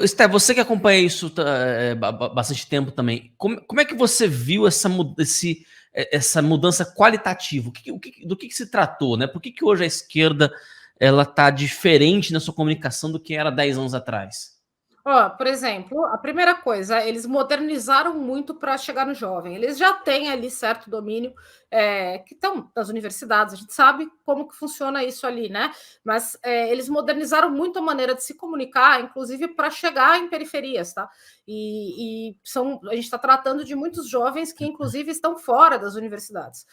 Esté, você que acompanha isso bastante tempo também, como é que você viu essa mudança qualitativa? Do que se tratou, né? Por que hoje a esquerda ela está diferente na sua comunicação do que era 10 anos atrás? Ó, por exemplo, a primeira coisa, eles modernizaram muito para chegar no jovem. Eles já têm ali certo domínio, que estão nas universidades, a gente sabe como que funciona isso ali, né? Mas eles modernizaram muito a maneira de se comunicar, inclusive para chegar em periferias, tá? A gente está tratando de muitos jovens que, inclusive, estão fora das universidades.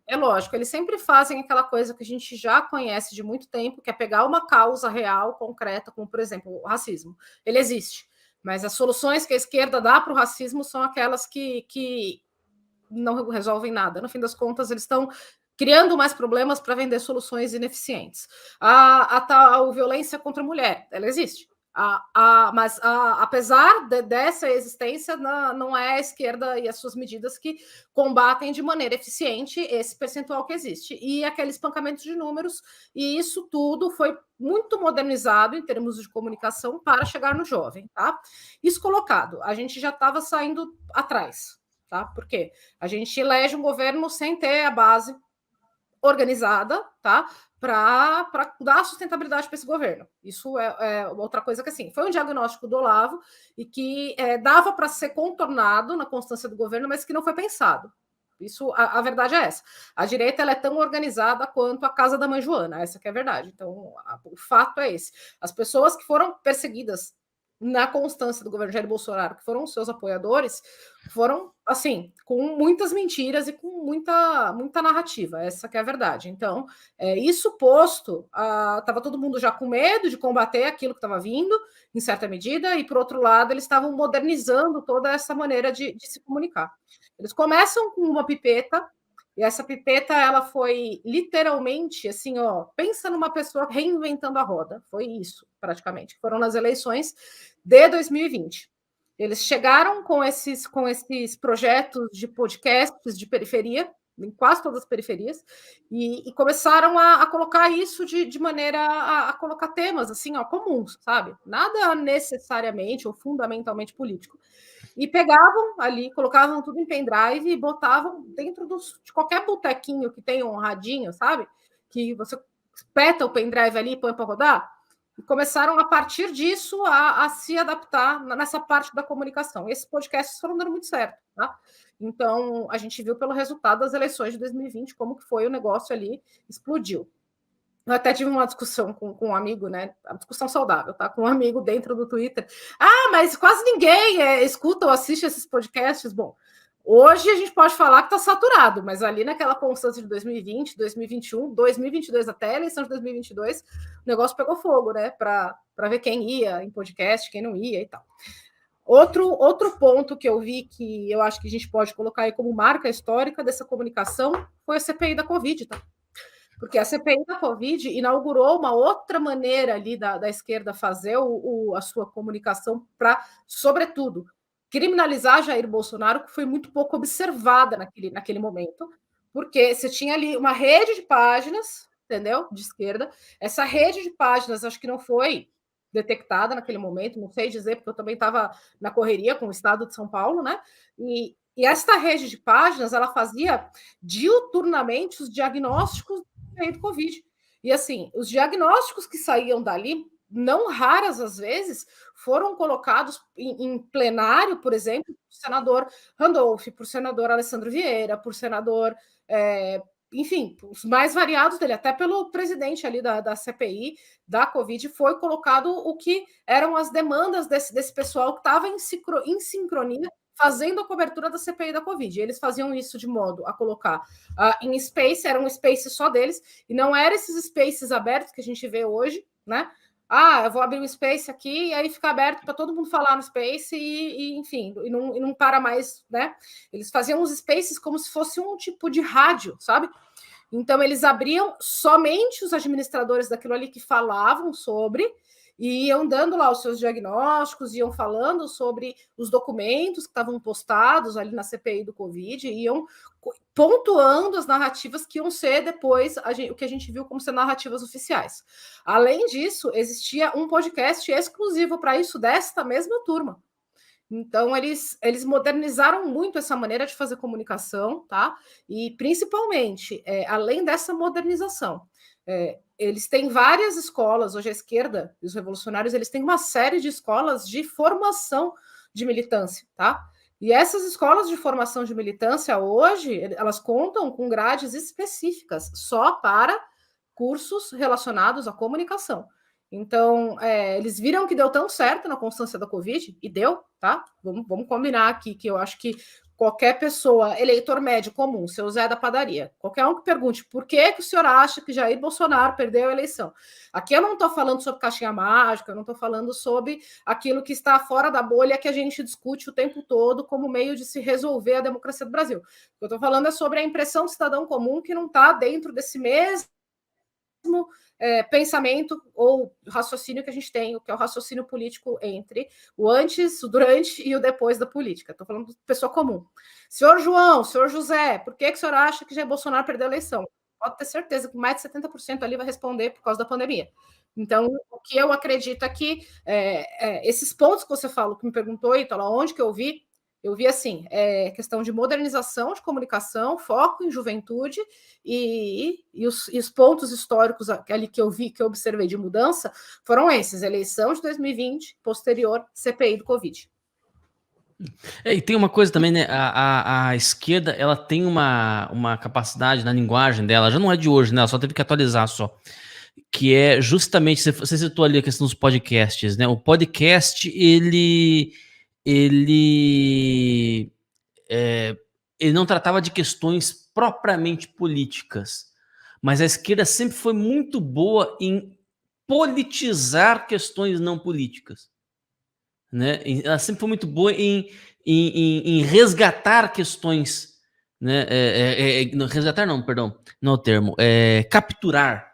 É lógico, eles sempre fazem aquela coisa que a gente já conhece de muito tempo, que é pegar uma causa real, concreta, como, por exemplo, o racismo. Ele existe, mas as soluções que a esquerda dá para o racismo são aquelas que não resolvem nada. No fim das contas, eles estão criando mais problemas para vender soluções ineficientes. A tal violência contra a mulher, ela existe. Mas apesar dessa existência, não é a esquerda e as suas medidas que combatem de maneira eficiente esse percentual que existe. E aquele espancamento de números, e isso tudo foi muito modernizado em termos de comunicação para chegar no jovem. Tá? Isso colocado, a gente já estava saindo atrás. Tá? Por quê? A gente elege um governo sem ter a base organizada, tá? Para dar sustentabilidade para esse governo. Isso é outra coisa que, assim, foi um diagnóstico do Olavo e que dava para ser contornado na constância do governo, mas que não foi pensado. Isso, a verdade é essa. A direita ela é tão organizada quanto a casa da mãe Joana, essa que é a verdade. Então, o fato é esse. As pessoas que foram perseguidas na constância do governo Jair Bolsonaro, que foram os seus apoiadores, foram, assim, com muitas mentiras e com muita narrativa, essa que é a verdade. Então, isso posto, estava todo mundo já com medo de combater aquilo que estava vindo, em certa medida, e, por outro lado, eles estavam modernizando toda essa maneira de se comunicar. Eles começam com uma pipeta, e essa pipeta ela foi literalmente assim, ó, pensa numa pessoa reinventando a roda. Foi isso, praticamente. Foram nas eleições de 2020. Eles chegaram com esses projetos de podcasts de periferia, em quase todas as periferias, e começaram a colocar isso de maneira a colocar temas assim, ó, comuns, sabe? Nada necessariamente ou fundamentalmente político. E pegavam ali, colocavam tudo em pendrive e botavam dentro de qualquer botequinho que tenha um radinho, sabe? Que você espeta o pendrive ali e põe para rodar. E começaram, a partir disso, a se adaptar nessa parte da comunicação. E esses podcasts foram dando muito certo, tá? Então, a gente viu pelo resultado das eleições de 2020 como que foi o negócio ali, explodiu. Eu até tive uma discussão com um amigo, né? Uma discussão saudável, tá? Com um amigo dentro do Twitter. Ah, mas quase ninguém escuta ou assiste esses podcasts. Bom, hoje a gente pode falar que está saturado, mas ali naquela constância de 2020, 2021, 2022 até a eleição de 2022, o negócio pegou fogo, né? Para ver quem ia em podcast, quem não ia e tal. Outro ponto que eu vi que eu acho que a gente pode colocar aí como marca histórica dessa comunicação foi a CPI da Covid, tá? Porque a CPI da Covid inaugurou uma outra maneira ali da esquerda fazer a sua comunicação para, sobretudo, criminalizar Jair Bolsonaro, que foi muito pouco observada naquele momento, porque você tinha ali uma rede de páginas, entendeu? De esquerda. Essa rede de páginas acho que não foi detectada naquele momento, não sei dizer, porque eu também estava na correria com o estado de São Paulo, né? E esta rede de páginas ela fazia diuturnamente os diagnósticos do Covid. E assim, os diagnósticos que saíam dali, não raras às vezes, foram colocados em plenário, por exemplo, por senador Randolph, por senador Alessandro Vieira, por senador, enfim, os mais variados dele, até pelo presidente ali da CPI da Covid, foi colocado o que eram as demandas desse pessoal que estava em sincronia fazendo a cobertura da CPI da Covid. Eles faziam isso de modo a colocar em space, era um space só deles, e não eram esses spaces abertos que a gente vê hoje, né? Ah, eu vou abrir um space aqui e aí fica aberto para todo mundo falar no space enfim, e não para mais, né? Eles faziam os spaces como se fosse um tipo de rádio, sabe? Então, eles abriam somente os administradores daquilo ali que falavam sobre, e iam dando lá os seus diagnósticos, iam falando sobre os documentos que estavam postados ali na CPI do Covid, iam pontuando as narrativas que iam ser depois o que a gente viu como ser narrativas oficiais. Além disso, existia um podcast exclusivo para isso desta mesma turma. Então, eles modernizaram muito essa maneira de fazer comunicação, tá? E, principalmente, além dessa modernização, eles têm várias escolas, hoje a esquerda e os revolucionários, eles têm uma série de escolas de formação de militância, tá? E essas escolas de formação de militância, hoje, elas contam com grades específicas só para cursos relacionados à comunicação. Então, eles viram que deu tão certo na constância da Covid, e deu, tá? Vamos combinar aqui, que eu acho que qualquer pessoa, eleitor médio comum, seu Zé da padaria, qualquer um que pergunte por que o senhor acha que Jair Bolsonaro perdeu a eleição. Aqui eu não estou falando sobre caixinha mágica, eu não estou falando sobre aquilo que está fora da bolha que a gente discute o tempo todo como meio de se resolver a democracia do Brasil. O que eu estou falando é sobre a impressão do cidadão comum que não está dentro desse mesmo pensamento ou raciocínio que a gente tem, que é o raciocínio político entre o antes, o durante e o depois da política. Estou falando de pessoa comum. Senhor João, senhor José, por que o senhor acha que Jair Bolsonaro perdeu a eleição? Pode ter certeza que mais de 70% ali vai responder por causa da pandemia. Então, o que eu acredito é que esses pontos que você falou, que me perguntou, Ítalo, onde que eu vi assim, questão de modernização de comunicação, foco em juventude e os pontos históricos ali que eu vi, que eu observei de mudança, foram esses: eleição de 2020, posterior CPI do Covid. E tem uma coisa também, né? A esquerda, ela tem uma capacidade na linguagem dela, já não é de hoje, né? Ela só teve que atualizar só. Que é justamente, você citou ali a questão dos podcasts, né? O podcast, ele não tratava de questões propriamente políticas, mas a esquerda sempre foi muito boa em politizar questões não políticas, né? Ela sempre foi muito boa em resgatar questões, né? Resgatar não, perdão, não é o termo, capturar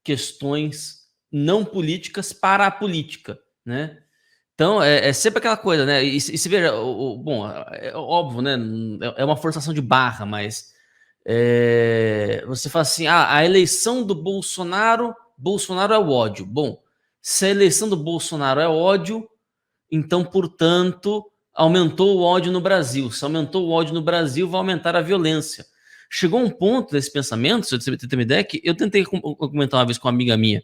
questões não políticas para a política, né? Então, é sempre aquela coisa, né? E se veja, bom, é óbvio, né? É uma forçação de barra, mas você fala assim, a eleição do Bolsonaro é o ódio. Bom, se a eleição do Bolsonaro é ódio, então, portanto, aumentou o ódio no Brasil. Se aumentou o ódio no Brasil, vai aumentar a violência. Chegou um ponto desse pensamento, se você tem uma ideia, que eu tentei comentar uma vez com uma amiga minha,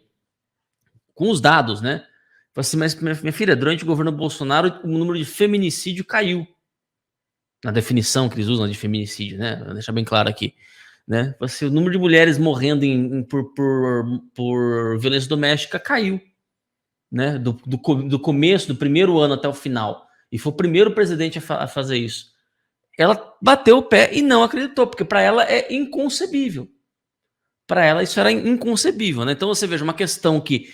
com os dados, né? Falei assim, mas minha filha, durante o governo Bolsonaro, o número de feminicídio caiu. Na definição que eles usam de feminicídio, né? Vou deixar bem claro aqui. Né? Assim, o número de mulheres morrendo por violência doméstica caiu. Né? Do começo, do primeiro ano até o final. E foi o primeiro presidente a fazer isso. Ela bateu o pé e não acreditou, porque para ela é inconcebível. Para ela isso era inconcebível. Né? Então você veja uma questão que...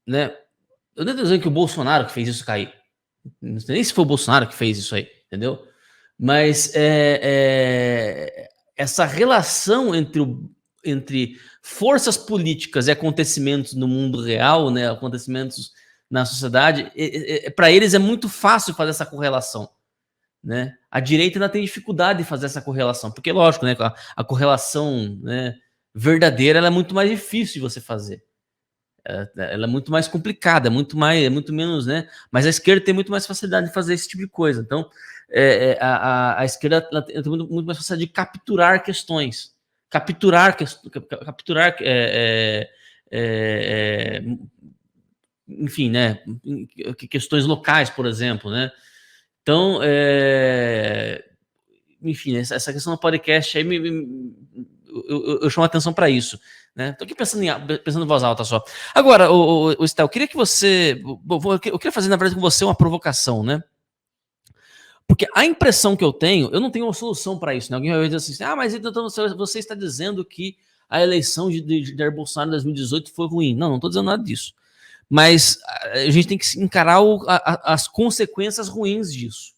Né, eu não estou dizendo que o Bolsonaro que fez isso cair. Não sei nem se foi o Bolsonaro que fez isso aí, entendeu? Mas essa relação entre forças políticas e acontecimentos no mundo real, né, acontecimentos na sociedade, para eles é muito fácil fazer essa correlação. Né? A direita ainda tem dificuldade de fazer essa correlação, porque, lógico, né, a correlação, né, verdadeira ela é muito mais difícil de você fazer. Ela é muito mais complicada, muito menos, né? Mas a esquerda tem muito mais facilidade de fazer esse tipo de coisa. Então, a esquerda ela tem muito mais facilidade de capturar questões, enfim, né? Questões locais, por exemplo, né? Então, enfim, essa questão do podcast aí eu chamo a atenção para isso. Né? Tô aqui pensando em voz alta só. Agora, o Estel, eu queria que você... Eu queria fazer, na verdade, com você uma provocação, né? Porque a impressão que eu não tenho uma solução para isso. Né? Alguém vai dizer assim, mas então você está dizendo que a eleição de Jair Bolsonaro em 2018 foi ruim. Não estou dizendo nada disso. Mas a gente tem que encarar as consequências ruins disso.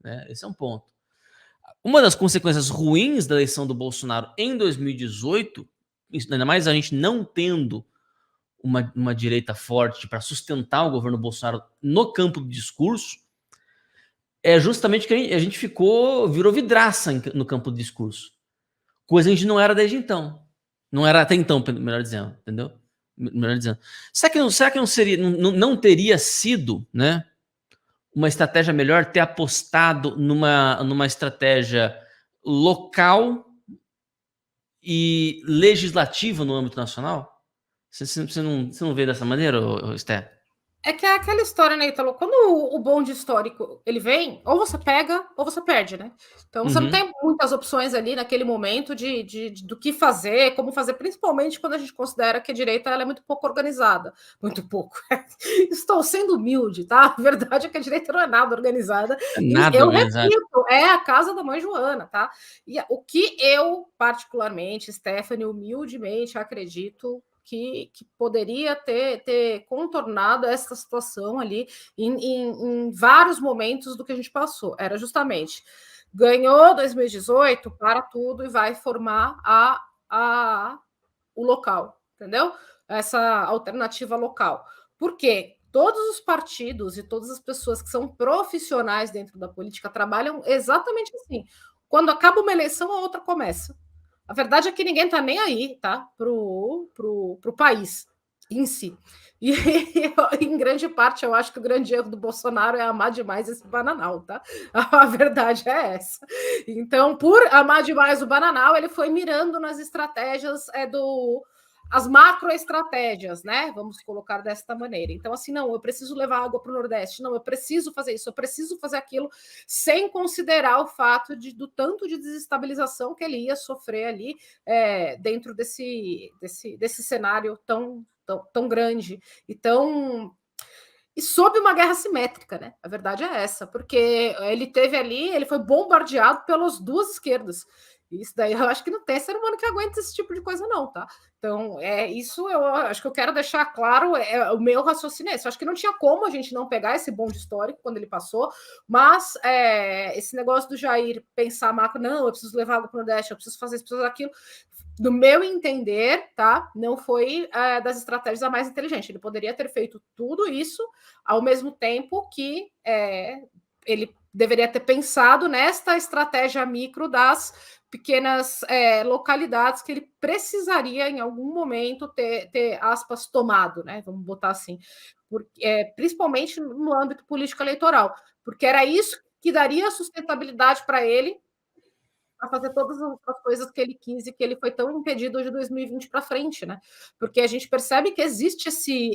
Né? Esse é um ponto. Uma das consequências ruins da eleição do Bolsonaro em 2018, ainda mais a gente não tendo uma direita forte para sustentar o governo Bolsonaro no campo do discurso, é justamente que a gente virou vidraça no campo do discurso. Coisa que a gente não era desde então. Não era até então, melhor dizendo, entendeu? Melhor dizendo. Será que não seria, não teria sido, né, uma estratégia melhor ter apostado numa estratégia local e legislativa no âmbito nacional? Você não vê dessa maneira, Esther? É que é aquela história, né, Italo? Quando o bonde histórico ele vem, ou você pega ou você perde, né? Então você não tem muitas opções ali naquele momento do que fazer, como fazer, principalmente quando a gente considera que a direita ela é muito pouco organizada. Muito pouco. Estou sendo humilde, tá? A verdade é que a direita não é nada organizada. É E nada eu organizado. repito, é a casa da mãe Joana, tá? E o que eu, particularmente, Stephanie, humildemente acredito que poderia ter contornado essa situação ali em vários momentos do que a gente passou. Era justamente ganhou 2018, para tudo e vai formar o local, entendeu? Essa alternativa local. Por quê? Todos os partidos e todas as pessoas que são profissionais dentro da política trabalham exatamente assim. Quando acaba uma eleição, a outra começa. A verdade é que ninguém está nem aí, tá? Pro país em si. E em grande parte, eu acho que o grande erro do Bolsonaro é amar demais esse bananal, tá? A verdade é essa. Então, por amar demais o bananal, ele foi mirando nas estratégias as macroestratégias, né? Vamos colocar desta maneira. Então, assim, não, eu preciso levar água para o Nordeste, não, eu preciso fazer isso, eu preciso fazer aquilo, sem considerar o fato do tanto de desestabilização que ele ia sofrer ali dentro desse cenário tão grande e sob uma guerra simétrica, né? A verdade é essa, porque ele foi bombardeado pelas duas esquerdas. Isso daí eu acho que não tem ser humano que aguenta esse tipo de coisa, não, tá? Então, isso eu acho que eu quero deixar claro, o meu raciocínio é esse. Eu acho que não tinha como a gente não pegar esse bonde histórico quando ele passou, mas esse negócio do Jair pensar macro, não, eu preciso levar água para o Nordeste, eu preciso fazer isso, preciso aquilo, do meu entender, tá? Não foi das estratégias a mais inteligente. Ele poderia ter feito tudo isso ao mesmo tempo que ele deveria ter pensado nesta estratégia micro das pequenas localidades que ele precisaria, em algum momento, ter aspas, tomado, né? Vamos botar assim, principalmente no âmbito político eleitoral, porque era isso que daria sustentabilidade para ele a fazer todas as coisas que ele quis e que ele foi tão impedido de 2020 para frente, né? Porque a gente percebe que existe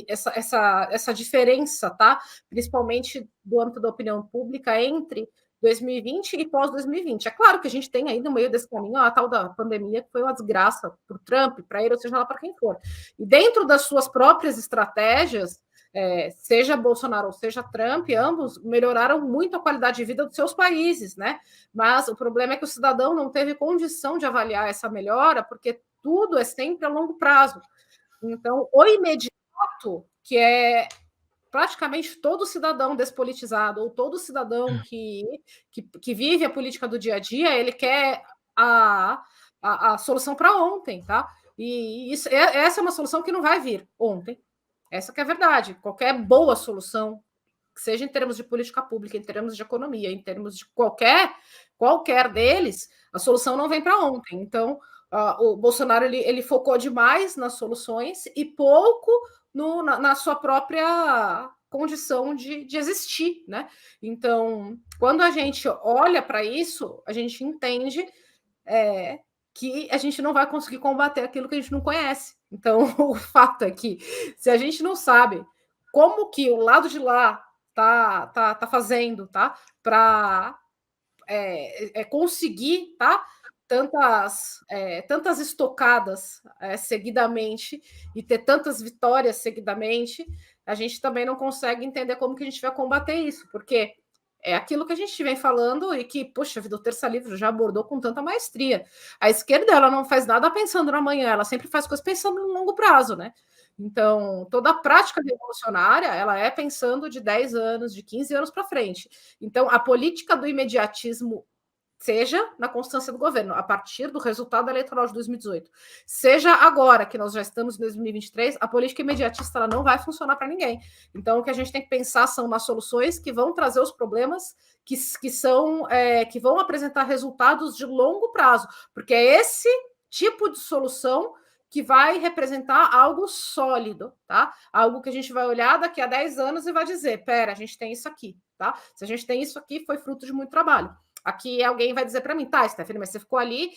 essa diferença, tá? Principalmente do âmbito da opinião pública entre 2020 e pós-2020. É claro que a gente tem aí no meio desse caminho a tal da pandemia, que foi uma desgraça para o Trump, para ele, ou seja lá para quem for. E dentro das suas próprias estratégias, seja Bolsonaro ou seja Trump, ambos melhoraram muito a qualidade de vida dos seus países, né? Mas o problema é que o cidadão não teve condição de avaliar essa melhora, porque tudo é sempre a longo prazo. Então, o imediato, que é praticamente todo cidadão despolitizado, ou todo cidadão que vive a política do dia a dia, ele quer a solução para ontem, tá? E essa é uma solução que não vai vir ontem. Essa que é a verdade. Qualquer boa solução, seja em termos de política pública, em termos de economia, em termos de qualquer deles, a solução não vem para ontem. Então, o Bolsonaro ele focou demais nas soluções e pouco na sua própria condição de existir, né? Então, quando a gente olha para isso, a gente entende que a gente não vai conseguir combater aquilo que a gente não conhece. Então, o fato é que, se a gente não sabe como que o lado de lá tá fazendo, tá? Para conseguir, tá? Tantas estocadas seguidamente e ter tantas vitórias seguidamente, a gente também não consegue entender como que a gente vai combater isso, porque é aquilo que a gente vem falando e que, poxa, vida, o Terça Livre já abordou com tanta maestria. A esquerda, ela não faz nada pensando no amanhã, ela sempre faz coisas pensando no longo prazo, né? Então, toda a prática revolucionária, ela é pensando de 10 anos, de 15 anos para frente. Então, a política do imediatismo seja na constância do governo, a partir do resultado eleitoral de 2018, seja agora que nós já estamos em 2023, a política imediatista ela não vai funcionar para ninguém. Então, o que a gente tem que pensar são nas soluções que vão trazer os problemas que vão apresentar resultados de longo prazo, porque é esse tipo de solução que vai representar algo sólido, tá? Algo que a gente vai olhar daqui a 10 anos e vai dizer, pera, a gente tem isso aqui, tá? Se a gente tem isso aqui, foi fruto de muito trabalho. Aqui alguém vai dizer para mim, tá, Stephanie, mas você ficou ali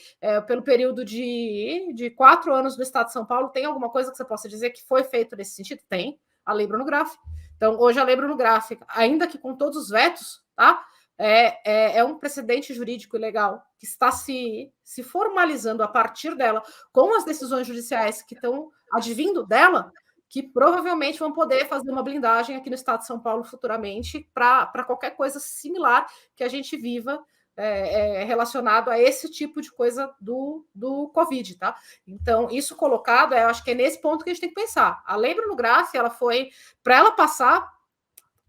pelo período de 4 anos no estado de São Paulo, tem alguma coisa que você possa dizer que foi feito nesse sentido? Tem, a Lei Bruno Graff. Então, hoje a Lei Bruno Graff, ainda que com todos os vetos, tá? É um precedente jurídico e legal que está se formalizando a partir dela, com as decisões judiciais que estão advindo dela, que provavelmente vão poder fazer uma blindagem aqui no estado de São Paulo futuramente para qualquer coisa similar que a gente viva relacionado a esse tipo de coisa do Covid, tá? Então, isso colocado, eu acho que é nesse ponto que a gente tem que pensar. A Lei Bruno Graff, para ela passar,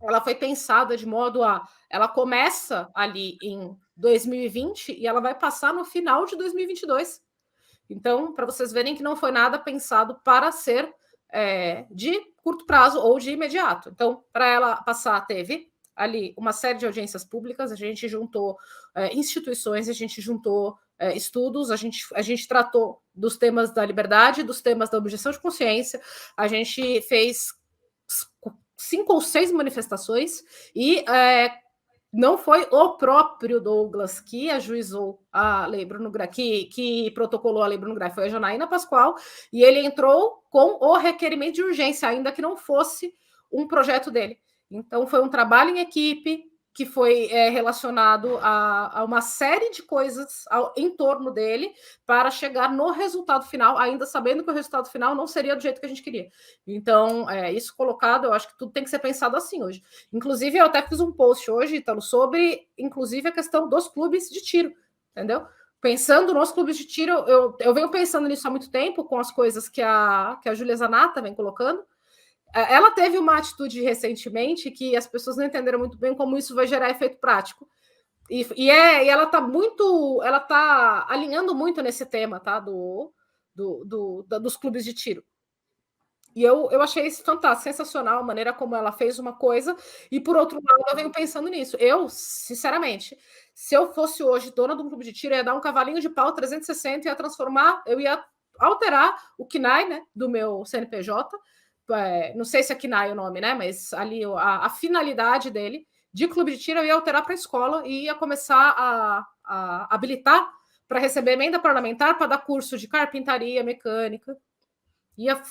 ela foi pensada de modo a... Ela começa ali em 2020 e ela vai passar no final de 2022. Então, para vocês verem que não foi nada pensado para ser de curto prazo ou de imediato. Então, para ela passar, teve ali uma série de audiências públicas, a gente juntou instituições, a gente juntou estudos, a gente tratou dos temas da liberdade, dos temas da objeção de consciência, a gente fez 5 ou 6 manifestações e não foi o próprio Douglas que ajuizou a Lei Bruno Graff, que protocolou a Lei Bruno Graff, foi a Janaína Pascoal, e ele entrou com o requerimento de urgência, ainda que não fosse um projeto dele. Então, foi um trabalho em equipe que foi relacionado a uma série de coisas em torno dele para chegar no resultado final, ainda sabendo que o resultado final não seria do jeito que a gente queria. Então, isso colocado, eu acho que tudo tem que ser pensado assim hoje. Inclusive, eu até fiz um post hoje, Ítalo, sobre, inclusive, a questão dos clubes de tiro, entendeu? Pensando nos clubes de tiro, eu venho pensando nisso há muito tempo, com as coisas que a Júlia Zanata vem colocando. Ela teve uma atitude recentemente que as pessoas não entenderam muito bem como isso vai gerar efeito prático. E ela está alinhando muito nesse tema, tá? Dos clubes de tiro. E eu achei isso fantástico, sensacional, a maneira como ela fez uma coisa, e por outro lado, eu venho pensando nisso. Eu, sinceramente, se eu fosse hoje dona de um clube de tiro, eu ia dar um cavalinho de pau 360 e ia transformar, eu ia alterar o KNAI, né, do meu CNPJ. Não sei se é KNAI o nome, né? Mas ali a finalidade dele de clube de tiro eu ia alterar para a escola e ia começar a habilitar para receber emenda parlamentar para dar curso de carpintaria, mecânica.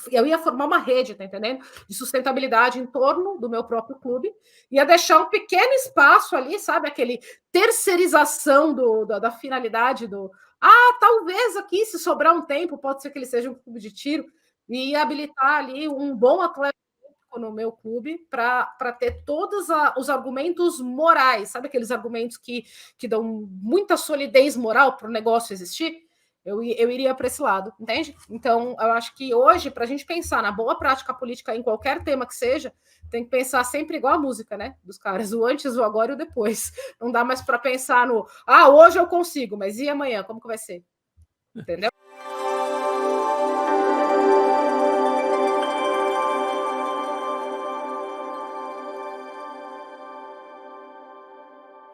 Eu ia formar uma rede, tá entendendo? De sustentabilidade em torno do meu próprio clube, ia deixar um pequeno espaço ali, sabe? Aquele terceirização da finalidade do... talvez aqui, se sobrar um tempo, pode ser que ele seja um clube de tiro, e habilitar ali um bom atleta no meu clube para ter todos os argumentos morais, sabe aqueles argumentos que dão muita solidez moral para o negócio existir? Eu iria para esse lado, entende? Então, eu acho que hoje, para a gente pensar na boa prática política em qualquer tema que seja, tem que pensar sempre igual a música, né? Dos caras, o antes, o agora e o depois. Não dá mais para pensar no, hoje eu consigo, mas e amanhã? Como que vai ser? Entendeu?